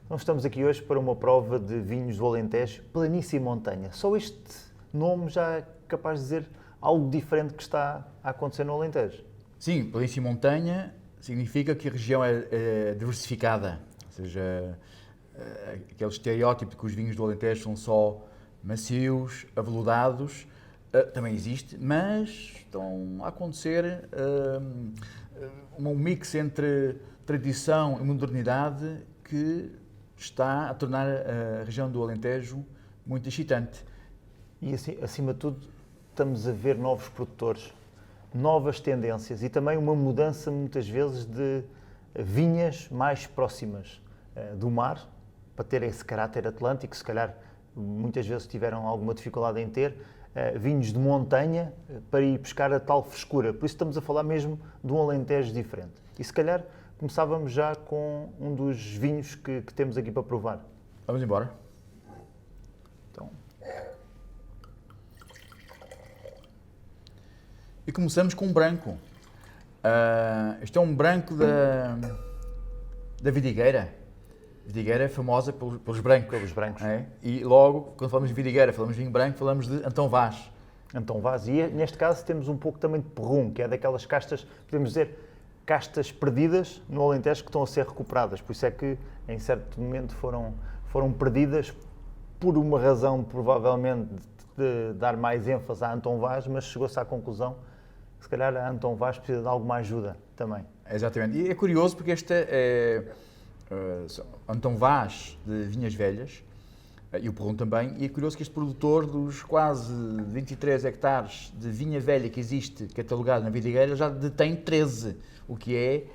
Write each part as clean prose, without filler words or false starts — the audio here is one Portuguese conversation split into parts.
Então estamos aqui hoje para uma prova de vinhos do Alentejo, Planície e Montanha. Só este nome já é capaz de dizer algo diferente que está a acontecer no Alentejo. Sim, planície e montanha significa que a região é diversificada, ou seja, aquele estereótipo de que os vinhos do Alentejo são só macios, aveludados, também existe, mas estão a acontecer um mix entre tradição e modernidade que está a tornar a região do Alentejo muito excitante. E assim, acima de tudo, estamos a ver novos produtores, novas tendências e também uma mudança muitas vezes de vinhas mais próximas do mar, para ter esse caráter atlântico, se calhar muitas vezes tiveram alguma dificuldade em ter, vinhos de montanha para ir buscar a tal frescura. Por isso estamos a falar mesmo de um Alentejo diferente. E se calhar começávamos já com um dos vinhos que temos aqui para provar. Vamos embora. Então, e começamos com um branco. Este é um branco da Vidigueira. Vidigueira é famosa pelos brancos. Pelos brancos. É? E logo, quando falamos de Vidigueira, falamos de vinho branco, falamos de Antão Vaz. Antão Vaz. E neste caso temos um pouco também de perrum, que é daquelas castas, podemos dizer, castas perdidas no Alentejo que estão a ser recuperadas. Por isso é que, em certo momento, foram perdidas por uma razão, provavelmente, de dar mais ênfase a Antão Vaz, mas chegou-se à conclusão que, se calhar, a Antão Vaz precisa de alguma ajuda também. Exatamente. E é curioso porque este é Antão Vaz de Vinhas Velhas, e o Perrum também, e é curioso que este produtor dos quase 23 hectares de vinha velha que existe catalogado na Vidigueira já detém 13, o que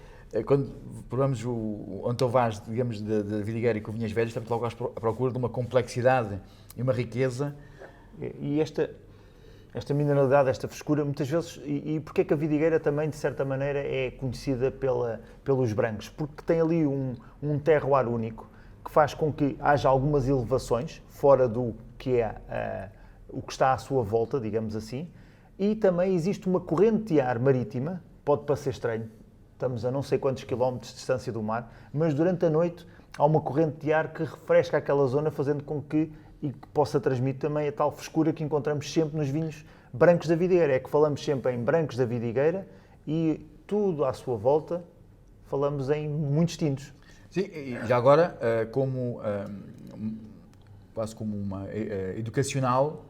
quando provamos o Antão Vaz, digamos, da Vidigueira com vinhas velhas, estamos logo à procura de uma complexidade e uma riqueza. E esta mineralidade, esta frescura, muitas vezes, e porque é que a Vidigueira também, de certa maneira, é conhecida pelos brancos? Porque tem ali um terroir único, que faz com que haja algumas elevações, fora do que é o que está à sua volta, digamos assim, e também existe uma corrente de ar marítima, pode parecer estranho, estamos a não sei quantos quilómetros de distância do mar, mas durante a noite há uma corrente de ar que refresca aquela zona, fazendo com que possa transmitir também a tal frescura que encontramos sempre nos vinhos brancos da Vidigueira. É que falamos sempre em brancos da Vidigueira e tudo à sua volta falamos em muitos tintos. Sim, e já agora, quase como uma educacional,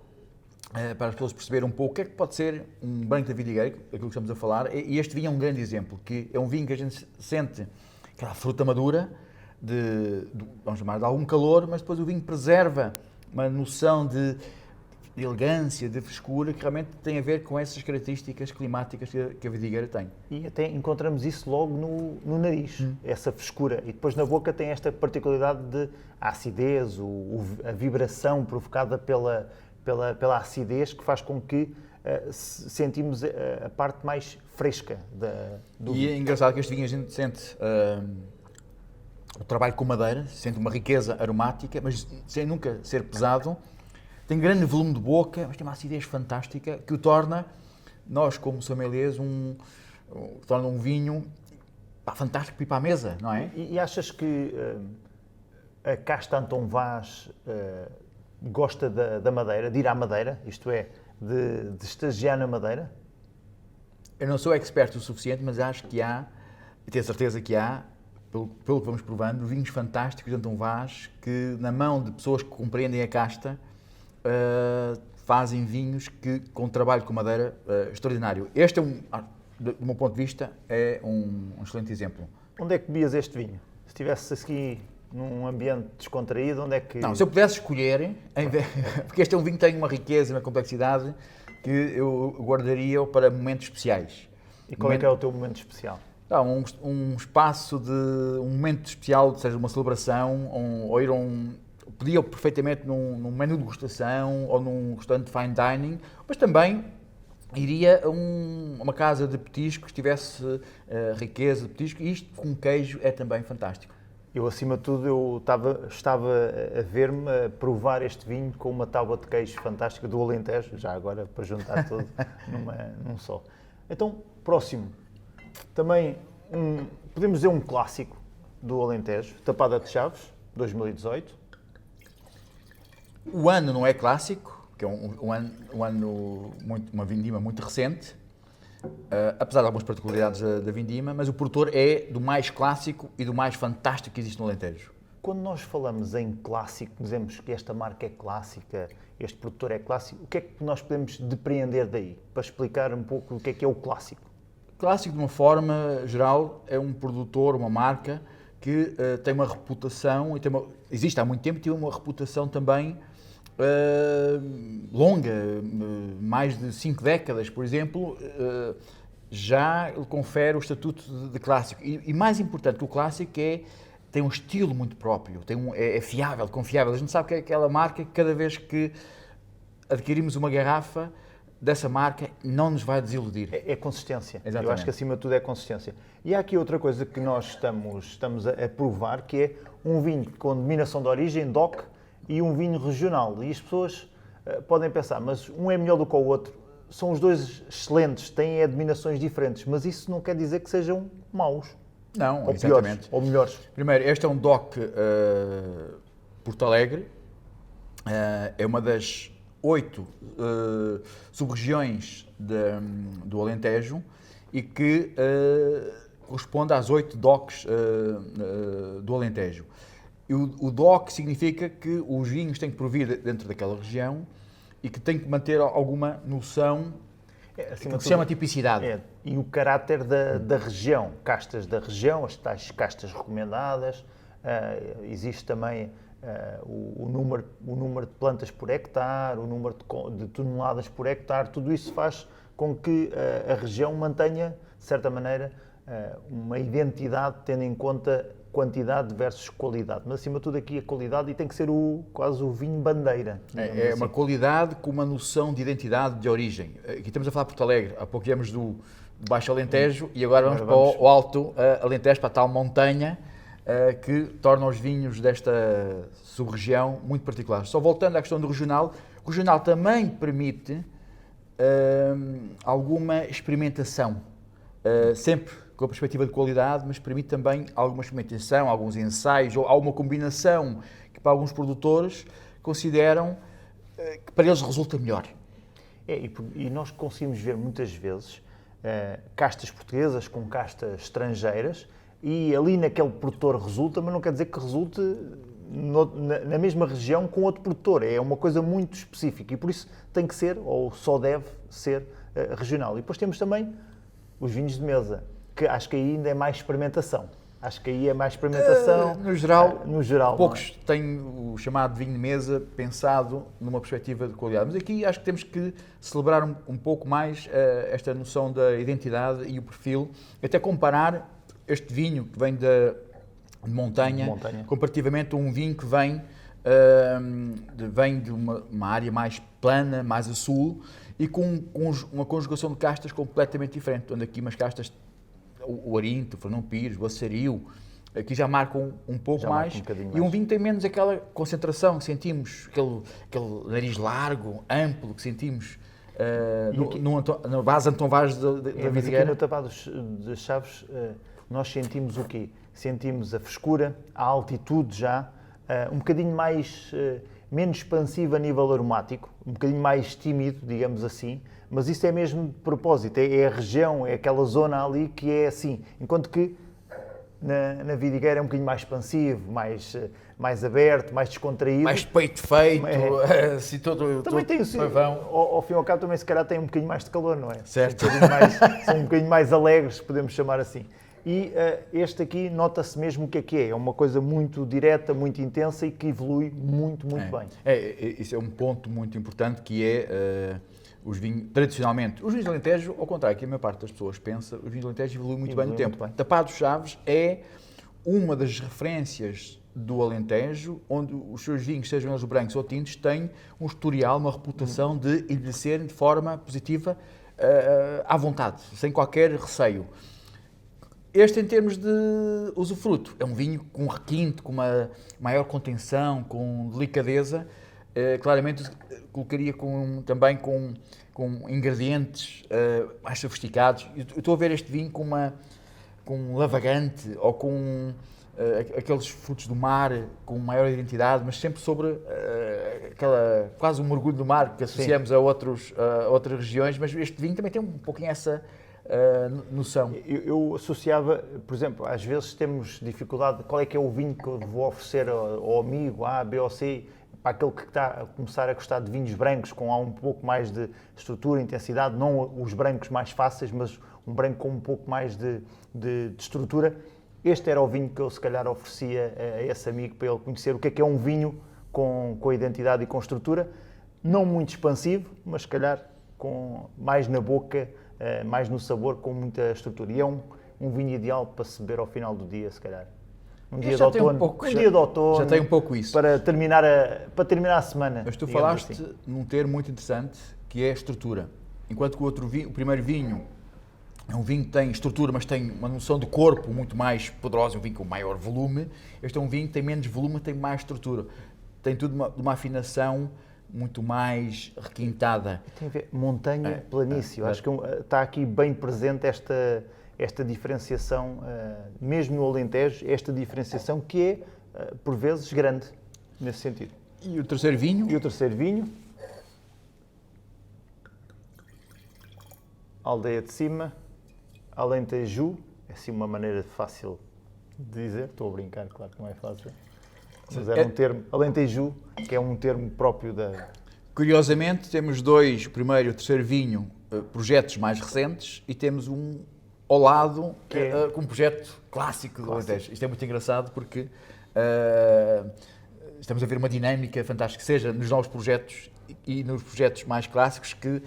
para as pessoas perceberem um pouco o que é que pode ser um branco da Vidigueira, aquilo que estamos a falar, e este vinho é um grande exemplo, que é um vinho que a gente sente aquela fruta madura, vamos chamar de algum calor, mas depois o vinho preserva uma noção de elegância, de frescura, que realmente tem a ver com essas características climáticas que a Vidigueira tem. E até encontramos isso logo no nariz, essa frescura. E depois na boca tem esta particularidade de acidez, a vibração provocada pela acidez, que faz com que sentimos a parte mais fresca do vinho. E é engraçado que este vinho a gente sente o trabalho com madeira, sente uma riqueza aromática, mas sem nunca ser pesado. Tem grande volume de boca, mas tem uma acidez fantástica que o torna, nós como sommeliers, torna um vinho fantástico para ir para a mesa, não é? E achas que a casta Antão Vaz gosta da madeira, de ir à madeira, isto é, de estagiar na madeira? Eu não sou expert o suficiente, mas acho que há, e tenho certeza que há, pelo que vamos provando, vinhos fantásticos de Antão Vaz que, na mão de pessoas que compreendem a casta, fazem vinhos com um trabalho com madeira extraordinário. Este, do meu ponto de vista, é um excelente exemplo. Onde é que bebias este vinho? Se estivesse aqui num ambiente descontraído, onde é que... Não, se eu pudesse escolher, porque este é um vinho que tem uma riqueza e uma complexidade que eu guardaria para momentos especiais. E qual é que é o teu momento especial? Um espaço de um momento especial, seja uma celebração, ou ir podia perfeitamente num menu de degustação ou num restaurante de fine dining, mas também iria a uma casa de petisco que tivesse riqueza de petisco, e isto com queijo é também fantástico. Eu, acima de tudo, estava a ver-me a provar este vinho com uma tábua de queijo fantástica do Alentejo, já agora para juntar tudo num só. Então, próximo, também podemos dizer um clássico do Alentejo, Tapada de Chaves. 2018. O ano não é clássico, que é um ano uma vindima muito recente, apesar de algumas particularidades da vindima, mas o produtor é do mais clássico e do mais fantástico que existe no Alentejo. Quando nós falamos em clássico, dizemos que esta marca é clássica, este produtor é clássico, o que é que nós podemos depreender daí? Para explicar um pouco o que é o clássico. Clássico, de uma forma geral, é um produtor, uma marca que tem uma reputação, e existe há muito tempo, tem uma reputação também longa, mais de 5 décadas, por exemplo, já confere o estatuto de clássico. E mais importante que o clássico tem um estilo muito próprio, é fiável, confiável. A gente sabe que é aquela marca que cada vez que adquirimos uma garrafa dessa marca não nos vai desiludir. É consistência. Exatamente. Eu acho que acima de tudo é consistência. E há aqui outra coisa que nós estamos a provar, que é um vinho com denominação de origem, DOC, e um vinho regional. E as pessoas podem pensar, mas um é melhor do que o outro. São os dois excelentes, têm denominações diferentes, mas isso não quer dizer que sejam maus. Não, ou exatamente. Piores, ou melhores. Primeiro, este é um DOC Porto Alegre, é uma das 8 sub-regiões do Alentejo e que corresponde às 8 DOCs do Alentejo. E o DOC significa que os vinhos têm que provir dentro daquela região e que têm que manter alguma noção que se chama tipicidade. E o caráter da região, castas da região, as tais castas recomendadas, existe também o número de plantas por hectare, o número de toneladas por hectare, tudo isso faz com que a região mantenha, de certa maneira, uma identidade, tendo em conta quantidade versus qualidade. Mas, acima de tudo, aqui a qualidade, e tem que ser quase o vinho bandeira. É uma qualidade com uma noção de identidade, de origem. Aqui estamos a falar de Porto Alegre, há pouco viemos do Baixo Alentejo e agora vamos para o Alto Alentejo, para a tal montanha que torna os vinhos desta sub-região muito particulares. Só voltando à questão do regional, o regional também permite alguma experimentação, sempre com a perspectiva de qualidade, mas permite também alguma experimentação, alguns ensaios, ou alguma combinação que para alguns produtores consideram que para eles resulta melhor. E nós conseguimos ver muitas vezes castas portuguesas com castas estrangeiras e ali naquele produtor resulta, mas não quer dizer que resulte na mesma região com outro produtor. É uma coisa muito específica e por isso tem que ser, ou só deve ser, regional. E depois temos também os vinhos de mesa, que acho que aí ainda é mais experimentação. Acho que aí é mais experimentação. No geral, poucos têm o chamado vinho de mesa pensado numa perspectiva de qualidade. Mas aqui acho que temos que celebrar um pouco mais esta noção da identidade e o perfil, até comparar este vinho que vem de montanha, comparativamente a um vinho que vem de uma área mais plana, mais a sul, e com uma conjugação de castas completamente diferente, onde aqui umas castas, o Arinto, o Fernão Pires, o Açario, aqui já marcam um pouco mais, e um vinho tem menos aquela concentração que sentimos, aquele nariz largo, amplo, que sentimos na base Antão Vaz da Vidigueira. Aqui no Tapado das Chaves nós sentimos o quê? Sentimos a frescura, a altitude já, um bocadinho mais, menos expansivo a nível aromático, um bocadinho mais tímido, digamos assim, mas isso é mesmo de propósito, é a região, é aquela zona ali que é assim, enquanto que na Vidigueira é um bocadinho mais expansivo, mais aberto, mais descontraído. Mais peito feito, assim todo também tem ao fim e ao cabo também se calhar tem um bocadinho mais de calor, não é? Certo. São um bocadinho mais alegres, podemos chamar assim. E este aqui nota-se mesmo o que é. É uma coisa muito direta, muito intensa e que evolui muito bem. Isso é um ponto muito importante que é os vinhos, tradicionalmente, os vinhos de Alentejo, ao contrário, que a maior parte das pessoas pensa, os vinhos de Alentejo evoluem muito bem no tempo. Tapado dos Chaves é uma das referências do Alentejo, onde os seus vinhos, sejam eles brancos ou tintos, têm um historial, uma reputação de envelhecerem de forma positiva, à vontade, sem qualquer receio. Este, em termos de usufruto, é um vinho com requinte, com uma maior contenção, com delicadeza. Claramente colocaria também com ingredientes mais sofisticados. Eu estou a ver este vinho com um lavagante ou com aqueles frutos do mar com maior identidade, mas sempre sobre quase um mergulho do mar que associamos a outras regiões, mas este vinho também tem um pouquinho essa noção. Eu associava, por exemplo, às vezes temos dificuldade, qual é que é o vinho que eu vou oferecer ao amigo A, B ou C, para aquele que está a começar a gostar de vinhos brancos com um pouco mais de estrutura, intensidade, não os brancos mais fáceis, mas um branco com um pouco mais de estrutura. Este era o vinho que eu se calhar oferecia a esse amigo para ele conhecer o que é um vinho com identidade e com estrutura, não muito expansivo, mas se calhar mais na boca, mais no sabor, com muita estrutura. E é um vinho ideal para se beber ao final do dia, se calhar. Um dia de outono, já tem um pouco isso. Para terminar a semana. Mas tu falaste assim num termo muito interessante, que é a estrutura. Enquanto que o primeiro vinho é um vinho que tem estrutura, mas tem uma noção de corpo muito mais poderosa, um vinho com maior volume. Este é um vinho que tem menos volume, tem mais estrutura. Tem tudo uma afinação muito mais requintada. Tem a ver, montanha, planície. Acho que está aqui bem presente esta diferenciação, mesmo no Alentejo, esta diferenciação que é, por vezes, grande, nesse sentido. E o terceiro vinho? Aldeia de Cima, Alentejo, é assim uma maneira fácil de dizer, estou a brincar, claro que não é fácil, mas era um termo, Alentejo, que é um termo próprio da... Curiosamente, temos dois, o primeiro e o terceiro vinho, projetos mais recentes, e temos um ao lado, com um projeto clássico do Alentejo. Isto é muito engraçado porque estamos a ver uma dinâmica fantástica, seja nos novos projetos e nos projetos mais clássicos, que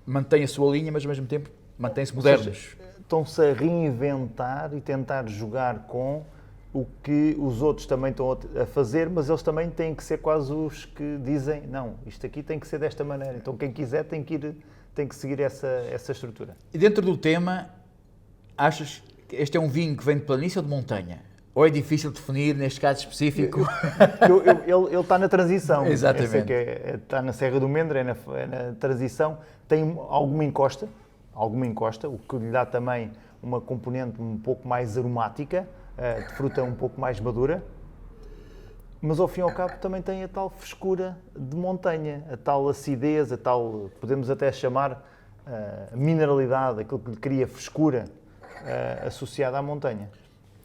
mantêm a sua linha, mas ao mesmo tempo mantêm-se modernos. Estão-se a reinventar e tentar jogar com o que os outros também estão a fazer, mas eles também têm que ser quase os que dizem, não, isto aqui tem que ser desta maneira. Então quem quiser tem que seguir essa estrutura. E dentro do tema, achas que este é um vinho que vem de planície ou de montanha? Ou é difícil definir neste caso específico? Ele está na transição. Exatamente. Está na Serra do Mendro, é na transição. Tem alguma encosta, o que lhe dá também uma componente um pouco mais aromática, de fruta um pouco mais madura. Mas ao fim e ao cabo também tem a tal frescura de montanha, a tal acidez, a tal, podemos até chamar, mineralidade, aquilo que lhe cria frescura associada à montanha.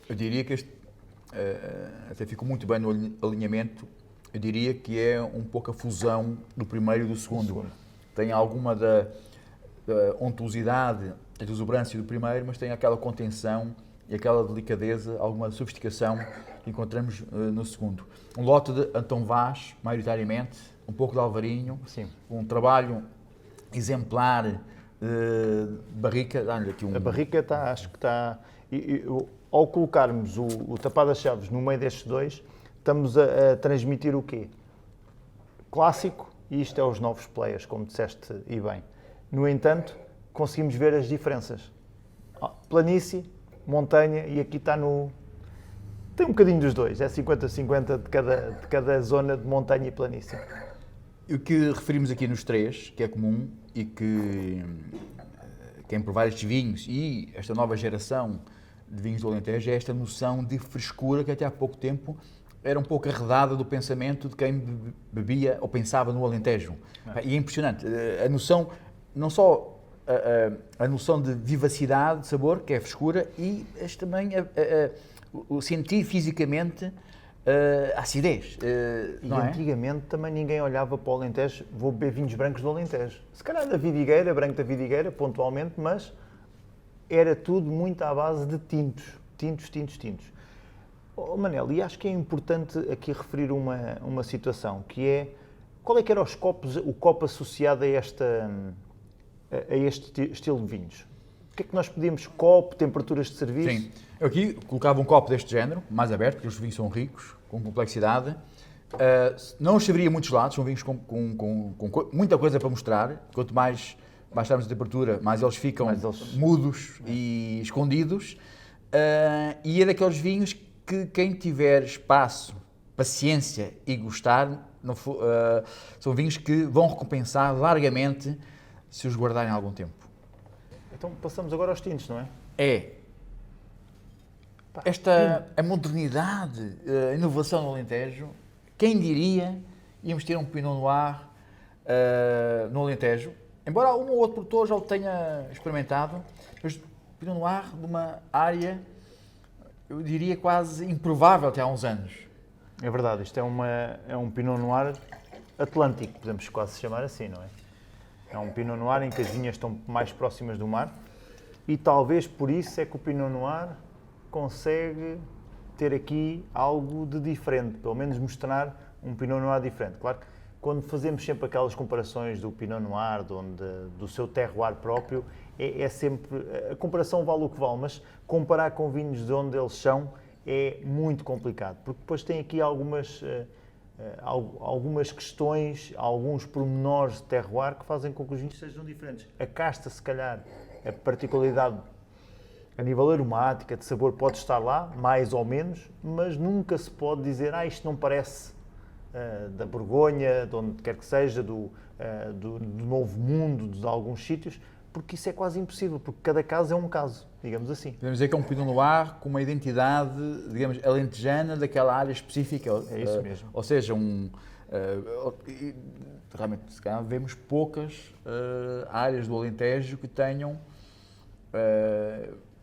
Eu diria que este, até ficou muito bem no alinhamento, eu diria que é um pouco a fusão do primeiro e do segundo. Tem alguma da untuosidade, da exuberância do primeiro, mas tem aquela contenção e aquela delicadeza, alguma sofisticação que encontramos no segundo. Um lote de Antão Vaz, maioritariamente, um pouco de Alvarinho, sim, um trabalho exemplar de barrica. Aqui A barrica acho que está... Ao colocarmos o tapado das chaves no meio destes dois, estamos a transmitir o quê? Clássico, e isto é os novos players, como disseste e bem. No entanto, conseguimos ver as diferenças. Planície, montanha, e aqui está no... Tem um bocadinho dos dois, é 50-50 de cada zona de montanha e planície. E o que referimos aqui nos três, que é comum e que quem provar estes vinhos e esta nova geração de vinhos do Alentejo é esta noção de frescura que até há pouco tempo era um pouco arredada do pensamento de quem bebia ou pensava no Alentejo. E é impressionante. A noção, não só a noção de vivacidade, de sabor, que é a frescura, e também o sentir fisicamente a acidez. E antigamente também ninguém olhava para o Alentejo, vou beber vinhos brancos do Alentejo. Se calhar da vidigueira, branco da vidigueira, pontualmente, mas era tudo muito à base de tintos. Oh, Manel, e acho que é importante aqui referir uma situação, que é, qual é que era o copo associado a este estilo de vinhos? O que é que nós pedimos? Copo, temperaturas de serviço? Sim, eu aqui colocava um copo deste género, mais aberto, porque os vinhos são ricos, com complexidade. Não os serviria muito gelados, são vinhos com muita coisa para mostrar. Quanto mais baixarmos a temperatura, mais eles ficam mudos e escondidos. E é daqueles vinhos que quem tiver espaço, paciência e gostar, são vinhos que vão recompensar largamente se os guardarem há algum tempo. Então passamos agora aos tintos, não é? É A modernidade, a inovação no Alentejo, quem diria íamos ter um Pinot Noir no Alentejo, embora um ou outro produtor já o tenha experimentado, mas Pinot Noir de uma área, eu diria, quase improvável até há uns anos. É verdade, isto é um Pinot Noir atlântico, podemos quase chamar assim, não é? É um Pinot Noir em que as vinhas estão mais próximas do mar e talvez por isso é que o Pinot Noir consegue ter aqui algo de diferente, pelo menos mostrar um Pinot Noir diferente. Claro que quando fazemos sempre aquelas comparações do Pinot Noir, do seu terroir próprio, é sempre, a comparação vale o que vale, mas comparar com vinhos de onde eles são é muito complicado, porque depois tem aqui algumas questões, alguns pormenores de terroir que fazem com que os vinhos sejam diferentes. A casta, se calhar, a particularidade a nível aromática, de sabor, pode estar lá, mais ou menos, mas nunca se pode dizer isto não parece da Borgonha, de onde quer que seja, do Novo Mundo, de alguns sítios, porque isso é quase impossível, porque cada caso é um caso, digamos assim. Podemos dizer que é um Pinot Noir com uma identidade, digamos, alentejana daquela área específica. É isso mesmo. Ou seja, realmente, se calhar, vemos poucas áreas do Alentejo que tenham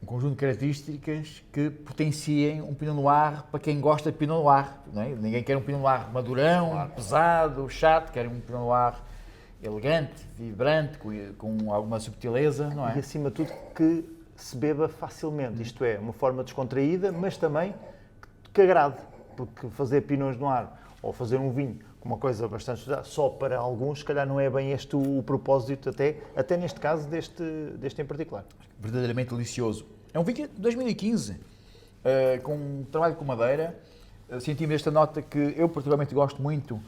um conjunto de características que potenciem um Pinot Noir para quem gosta de Pinot Noir. Não é? Ninguém quer um Pinot Noir madurão, claro, pesado, chato, quer um Pinot Noir elegante, vibrante, com alguma subtileza, não é? E acima de tudo que se beba facilmente, isto é, uma forma descontraída, mas também que agrade, porque fazer Pinot Noir ou fazer um vinho com uma coisa bastante estudada, só para alguns, se calhar não é bem este o propósito, até neste caso, deste em particular. Verdadeiramente delicioso. É um vinho de 2015, com um trabalho com madeira. Sentimos esta nota que eu particularmente gosto muito,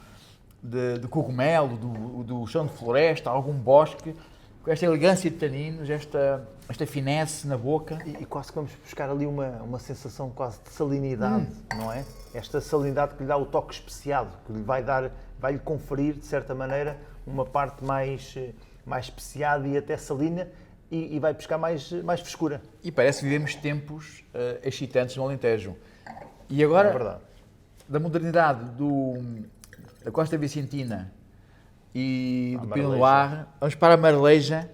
de cogumelo, do chão de floresta, algum bosque, com esta elegância de taninos, esta finesse na boca. E quase que vamos buscar ali uma sensação quase de salinidade, não é? Esta salinidade que lhe dá o toque especiado, que lhe vai-lhe conferir, de certa maneira, uma parte mais especiada e até salina, e vai buscar mais frescura. E parece que vivemos tempos excitantes no Alentejo. E agora, é verdade, da modernidade da Costa Vicentina e do Pinot Noir, vamos para a Marleja,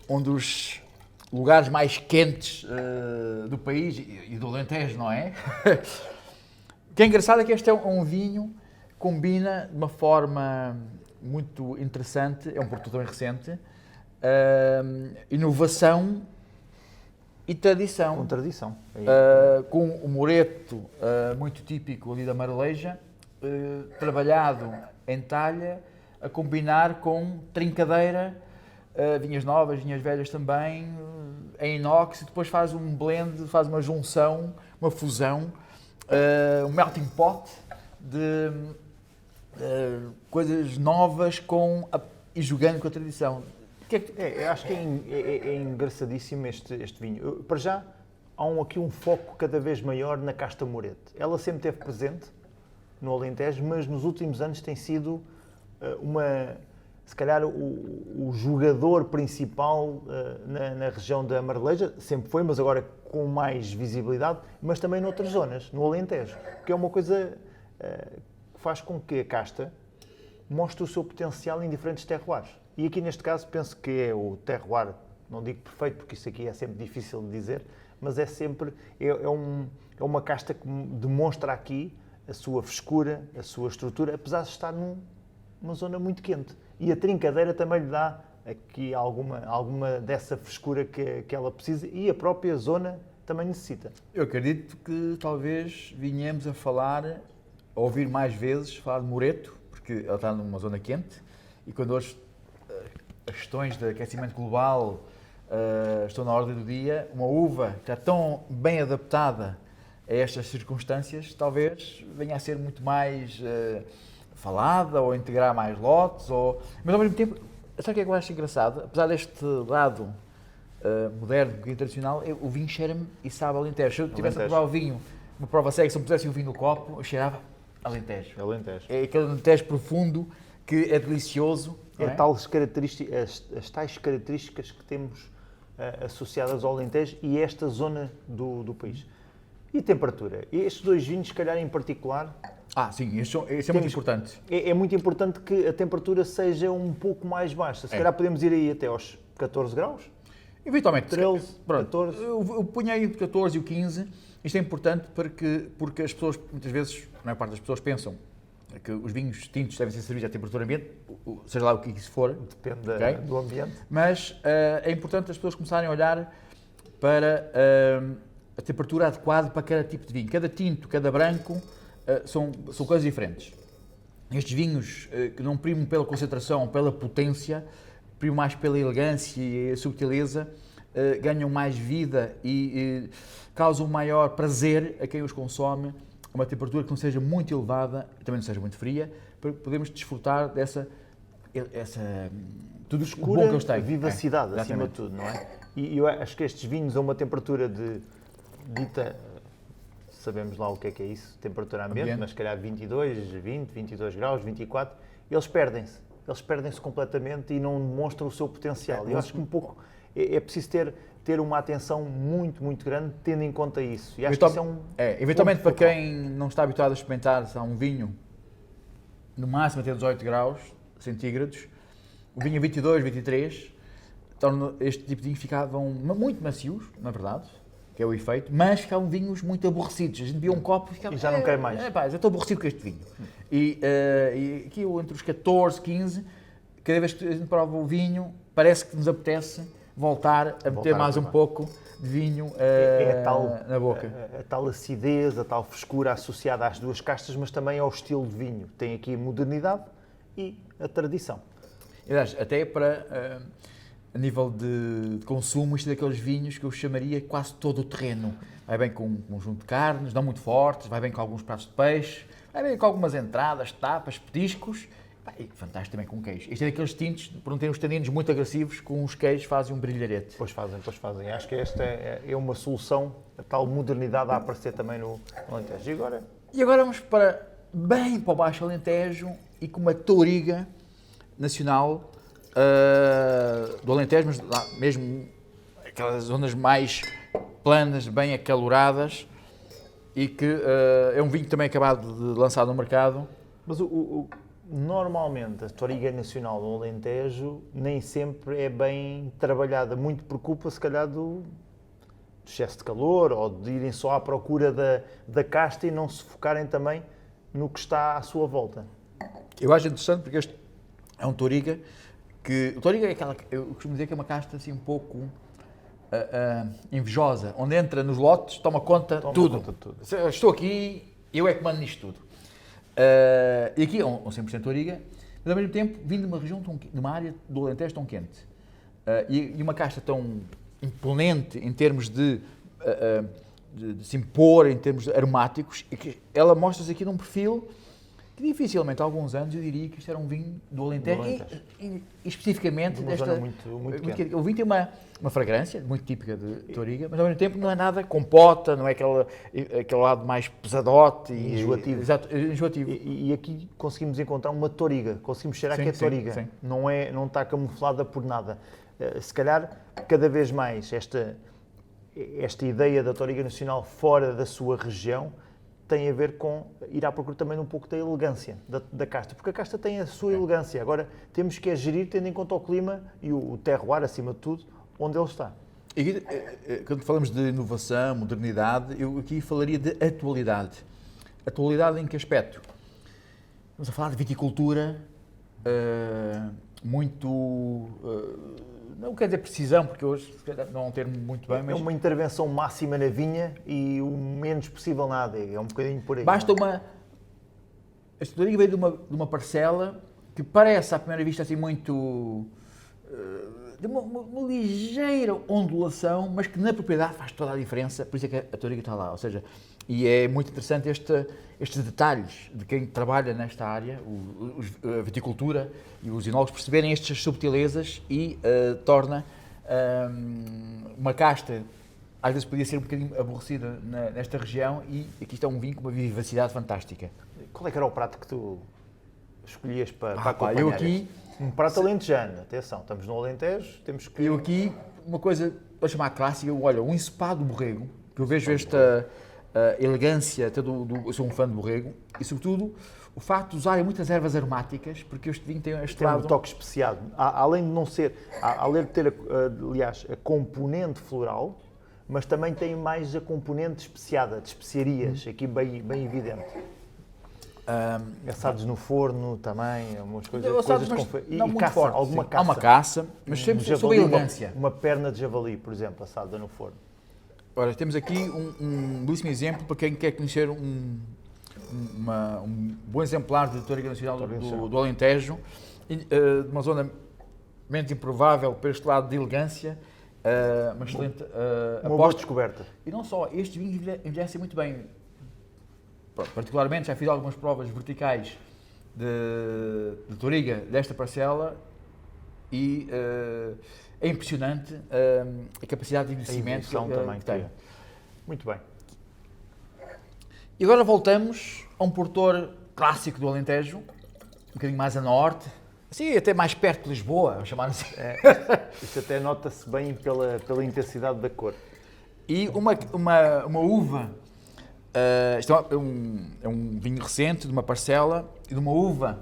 um dos lugares mais quentes do país e do Alentejo, não é? O que é engraçado é que este é um vinho que combina de uma forma muito interessante, é um produto também recente, inovação e tradição. Com tradição. Com o moreto muito típico ali da Marleja, trabalhado em talha, a combinar com trincadeira, vinhas novas, vinhas velhas também, em inox, e depois faz um blend, faz uma junção, uma fusão, um melting pot de coisas novas e jogando com a tradição. Eu acho que é engraçadíssimo este vinho. Para já, há aqui um foco cada vez maior na casta morete. Ela sempre esteve presente no Alentejo, mas nos últimos anos tem sido se calhar o jogador principal na região da Marleja, sempre foi, mas agora com mais visibilidade, mas também noutras zonas, no Alentejo, que é uma coisa que faz com que a casta mostre o seu potencial em diferentes terroirs. E aqui neste caso penso que é o terroir, não digo perfeito, porque isso aqui é sempre difícil de dizer, mas é uma casta que demonstra aqui a sua frescura, a sua estrutura, apesar de estar numa zona muito quente. E a trincadeira também lhe dá aqui alguma dessa frescura que ela precisa e a própria zona também necessita. Eu acredito que talvez vinhamos a ouvir mais vezes falar de moreto, porque ela está numa zona quente, e quando hoje as questões de aquecimento global estão na ordem do dia, uma uva que está tão bem adaptada a estas circunstâncias, talvez venha a ser muito mais falada, ou integrar mais lotes, mas ao mesmo tempo, sabe o que é que eu acho engraçado? Apesar deste lado moderno e tradicional, o vinho cheira-me e sabe Alentejo. Se eu tivesse a provar o vinho, uma prova cega, se eu pusesse o vinho no copo, eu cheirava Alentejo. É aquele Alentejo profundo que é delicioso. As tais características que temos associadas ao Alentejo e esta zona do país. E temperatura? E estes dois vinhos, se calhar em particular, Sim, isso é muito importante. é muito importante que a temperatura seja um pouco mais baixa. Se calhar podemos ir aí até aos 14 graus. Eventualmente, 13, pronto, 14. eu punho aí o 14 e o 15. Isto é importante porque as pessoas, muitas vezes, a maior parte das pessoas pensam que os vinhos tintos devem ser servidos à temperatura ambiente, seja lá o que isso for. Depende Okay? do ambiente. Mas é importante as pessoas começarem a olhar para a temperatura adequada para cada tipo de vinho. Cada tinto, cada branco são coisas diferentes. Estes vinhos que não primam pela concentração, pela potência, primam mais pela elegância e a subtileza, ganham mais vida e causam maior prazer a quem os consome, a uma temperatura que não seja muito elevada, também não seja muito fria, para podermos desfrutar tudo Escura, bom que eles têm. vivacidade, acima de tudo, não é? E eu acho que estes vinhos a uma temperatura dita, sabemos lá o que é isso, temperatura ambiente, mas se calhar 22, 20, 22 graus, 24, eles perdem-se completamente e não demonstram o seu potencial. Eu acho que um pouco é preciso ter uma atenção muito, muito grande, tendo em conta isso. E acho que isso eventualmente, para quem não está habituado a experimentar um vinho, no máximo até 18 graus centígrados, o vinho a 22, 23, este tipo de vinhos ficavam muito macios, na verdade, que é o efeito, mas ficavam vinhos muito aborrecidos. A gente bebia um copo e ficava... E já não quer mais. Já estou aborrecido com este vinho. E aqui, entre os 14, 15, cada vez que a gente prova o vinho, parece que nos apetece voltar a meter mais um pouco de vinho na boca. A tal acidez, a tal frescura associada às duas castas, mas também ao estilo de vinho. Tem aqui a modernidade e a tradição. Aliás, até para... a nível de consumo, isto é daqueles vinhos que eu chamaria quase todo o terreno. Vai bem com um conjunto de carnes, não muito fortes, vai bem com alguns pratos de peixe, vai bem com algumas entradas, tapas, petiscos, e fantástico também com queijo. Isto é daqueles tintos, por não terem os taninos muito agressivos, com os queijos fazem um brilharete. Pois fazem. Acho que esta é uma solução, a tal modernidade a aparecer também no Alentejo. E agora vamos bem para o Baixo Alentejo e com uma touriga nacional do Alentejo, mas lá mesmo aquelas zonas mais planas, bem acaloradas, e que é um vinho também acabado de lançar no mercado. Mas normalmente a Touriga Nacional do Alentejo nem sempre é bem trabalhada, muito por culpa, se calhar, do excesso de calor ou de irem só à procura da casta e não se focarem também no que está à sua volta. Eu acho interessante porque este é um Touriga que... O Touriga é aquela, eu costumo dizer que é uma casta assim um pouco invejosa, onde entra nos lotes, toma conta de tudo. Estou aqui, eu é que mando nisto tudo. E aqui é um 100% Touriga, mas ao mesmo tempo vindo de uma região, de uma área do Alentejo tão quente. E uma casta tão imponente em termos de se impor, em termos aromáticos, e que ela mostra-se aqui num perfil que dificilmente há alguns anos eu diria que isto era um vinho do Alentejo. E especificamente desta... muito quente. O vinho tem uma fragrância muito típica de Touriga, mas ao mesmo tempo não é nada compota, não é aquele lado mais pesadote e enjoativo. Exato, enjoativo. E aqui conseguimos encontrar uma Touriga, conseguimos cheirar que é Touriga, sim. Não está camuflada por nada. Se calhar, cada vez mais esta ideia da Touriga Nacional fora da sua região tem a ver com ir à procura também um pouco da elegância da casta, porque a casta tem a sua elegância. Agora, temos que gerir tendo em conta o clima e o terroir, acima de tudo, onde ele está. E aqui, quando falamos de inovação, modernidade, eu aqui falaria de atualidade. Atualidade em que aspecto? Estamos a falar de viticultura, muito... não quer dizer precisão, porque hoje não é um termo muito bem, mas... É uma intervenção máxima na vinha e o menos possível nada, é um bocadinho por aí. Basta Esta Touriga veio de uma parcela que parece, à primeira vista, assim, muito... de uma ligeira ondulação, mas que na propriedade faz toda a diferença, por isso é que a Touriga está lá. Ou seja, e é muito interessante estes detalhes de quem trabalha nesta área, a viticultura e os enólogos, perceberem estas subtilezas e torna uma casta, às vezes podia ser um bocadinho aborrecida nesta região, e aqui está um vinho com uma vivacidade fantástica. Qual é que era o prato que tu escolhias para acompanhar? Eu aqui... Um prato alentejano, atenção, estamos no Alentejo, temos que... Eu aqui, uma coisa, vou chamar clássica, olha, um ensopado de borrego, que eu vejo a elegância, eu sou um fã de borrego, e sobretudo o facto de usarem muitas ervas aromáticas, porque este vinho tem este Tem um lado... toque especiado. Além de não ser, além de ter, aliás, a componente floral, mas também tem mais a componente especiada, de especiarias, aqui bem evidente. Assados no forno também, umas coisas e não muito forte, alguma caça. Há uma caça, mas sempre javali, sobre a elegância. Uma perna de javali, por exemplo, assada no forno. Ora, temos aqui um belíssimo exemplo para quem quer conhecer um bom exemplar de Toriga Nacional do Alentejo, de uma zona menos improvável para este lado de elegância, uma excelente uma boa descoberta. E não só, estes vinhos envelhecem muito bem. Particularmente, já fiz algumas provas verticais de Toriga desta parcela e é impressionante a capacidade de envelhecimento que tem. Muito bem. E agora voltamos a um produtor clássico do Alentejo, um bocadinho mais a norte, assim, até mais perto de Lisboa, vamos chamar assim. Isso até nota-se bem pela intensidade da cor. E uma uva, isto é um vinho recente, de uma parcela, e de uma uva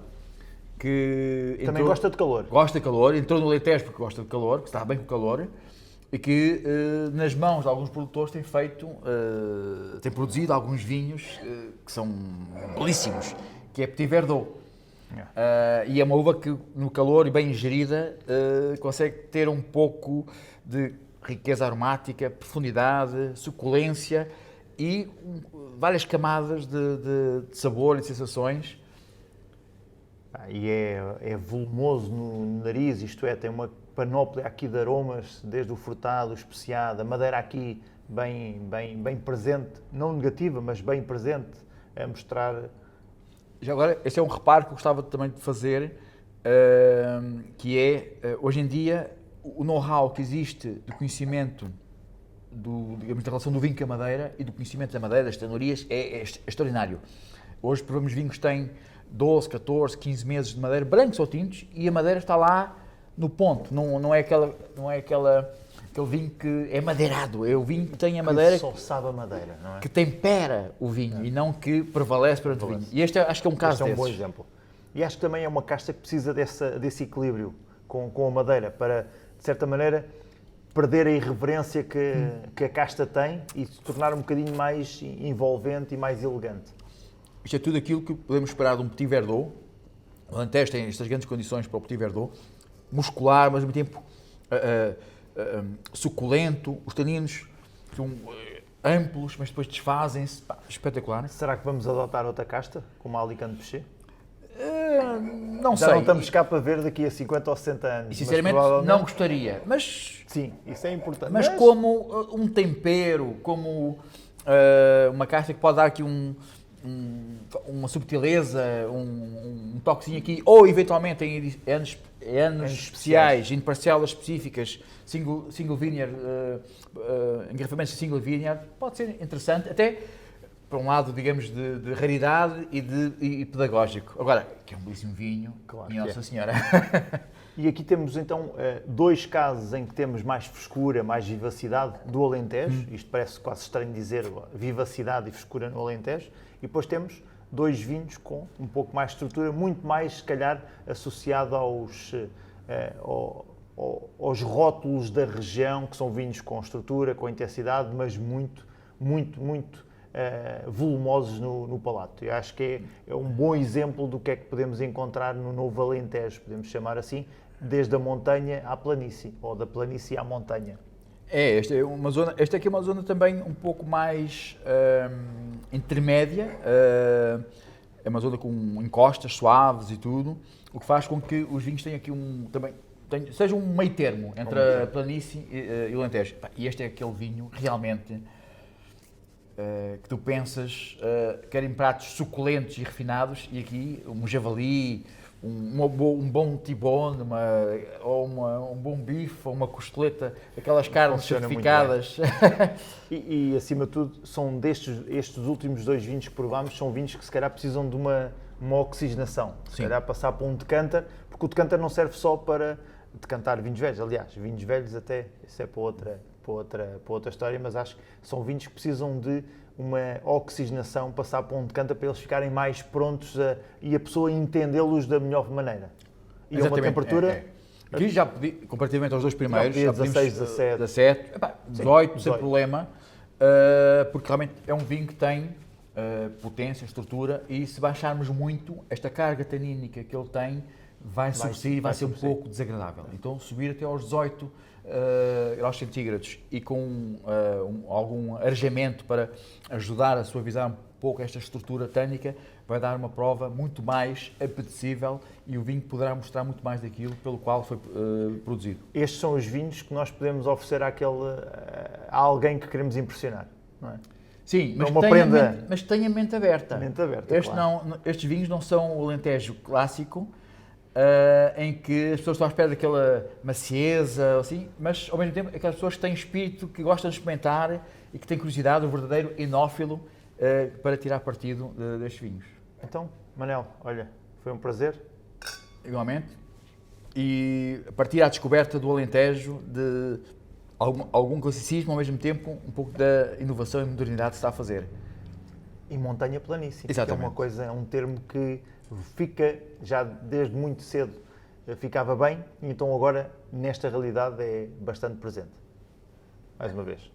que... Também gosta de calor. Gosta de calor, entrou no Alentejo porque gosta de calor, que está bem com o calor, e que nas mãos de alguns produtores tem produzido alguns vinhos que são belíssimos, que é Petit Verdot. E é uma uva que no calor e bem gerida consegue ter um pouco de riqueza aromática, profundidade, suculência e várias camadas de sabor e de sensações. E é volumoso no nariz, isto é, tem uma panóplia aqui de aromas, desde o frutado, o especiado, a madeira aqui bem presente, não negativa, mas bem presente, a mostrar... Já agora, esse é um reparo que eu gostava também de fazer, que é, hoje em dia, o know-how que existe do conhecimento digamos, da relação do vinho com a madeira e do conhecimento da madeira, das tanorias, é extraordinário. Hoje provamos vinhos que têm 12, 14, 15 meses de madeira, brancos ou tintos, e a madeira está lá no ponto, não é aquele vinho que é madeirado, é o vinho que tem a madeira... Que só sabe a madeira, não é? Que tempera o vinho e não que prevalece perante o vinho. E este acho que é um caso desses. Este é um bom exemplo. E acho que também é uma casta que precisa desse equilíbrio com a madeira, para, de certa maneira, perder a irreverência que a casta tem e se tornar um bocadinho mais envolvente e mais elegante. Isto é tudo aquilo que podemos esperar de um Petit Verdot. O Alentejo tem estas grandes condições para o Petit Verdot. Muscular, mas ao mesmo tempo suculento. Os taninos são amplos, mas depois desfazem-se. Espetacular. Será que vamos adotar outra casta, como a Alicante Pêché? Não sei. Já não estamos cá para ver daqui a 50 ou 60 anos. E sinceramente não gostaria. Mas, sim, isso é importante. Mas como um tempero, como uma casta que pode dar aqui uma subtileza, um toquezinho aqui, ou eventualmente em anos especiais, em parcelas específicas, single vineyard, engarrafamentos de single vineyard, pode ser interessante, até para um lado, digamos, de raridade e pedagógico. Agora, que é um belíssimo vinho, claro, Nossa Senhora. E aqui temos então dois casos em que temos mais frescura, mais vivacidade do Alentejo. Isto parece quase estranho dizer vivacidade e frescura no Alentejo. E depois temos dois vinhos com um pouco mais de estrutura, muito mais, se calhar, associado aos rótulos da região, que são vinhos com estrutura, com intensidade, mas muito volumosos no palato. Eu acho que é um bom exemplo do que é que podemos encontrar no Novo Alentejo, podemos chamar assim, desde a montanha à planície, ou da planície à montanha. Esta aqui é uma zona também um pouco mais intermédia, é uma zona com encostas suaves e tudo, o que faz com que os vinhos tenham aqui seja um meio termo entre a planície e o Alentejo. E este é aquele vinho realmente que tu pensas, quer em pratos suculentos e refinados, e aqui um javali, um bom tibone, um bom bife, ou uma costeleta, aquelas carnes certificadas. E acima de tudo, são estes últimos dois vinhos que provámos, são vinhos que se calhar precisam de uma oxigenação. Se calhar passar para um decanter, porque o decanter não serve só para decantar vinhos velhos. Aliás, vinhos velhos até, isso é para outra história, mas acho que são vinhos que precisam de uma oxigenação, passar para um decanter para eles ficarem mais prontos e a pessoa entendê-los da melhor maneira. E a uma temperatura... Aqui já pedi, comparativamente aos dois primeiros, já pedimos 16, 17, 18, sem problema, porque realmente é um vinho que tem potência, estrutura, e se baixarmos muito, esta carga tanínica que ele tem vai subsistir e vai ser um pouco desagradável. Então subir até aos 18 graus centígrados e com algum arejamento para ajudar a suavizar um pouco esta estrutura tânica, vai dar uma prova muito mais apetecível e o vinho poderá mostrar muito mais daquilo pelo qual foi produzido. Estes são os vinhos que nós podemos oferecer a alguém que queremos impressionar, não é? Sim, mas tenha a mente aberta. Estes vinhos não são o Alentejo clássico, em que as pessoas estão à espera daquela macieza, assim, mas ao mesmo tempo aquelas pessoas que têm espírito, que gostam de experimentar e que têm curiosidade, o verdadeiro enófilo, para tirar partido destes vinhos. Então, Manel, olha, foi um prazer. Igualmente. E partir à descoberta do Alentejo, de algum classicismo, ao mesmo tempo um pouco da inovação e modernidade que se está a fazer. E montanha planície, exatamente, que é uma coisa, é um termo que fica, já desde muito cedo, ficava bem, e então agora, nesta realidade, é bastante presente. Mais uma vez.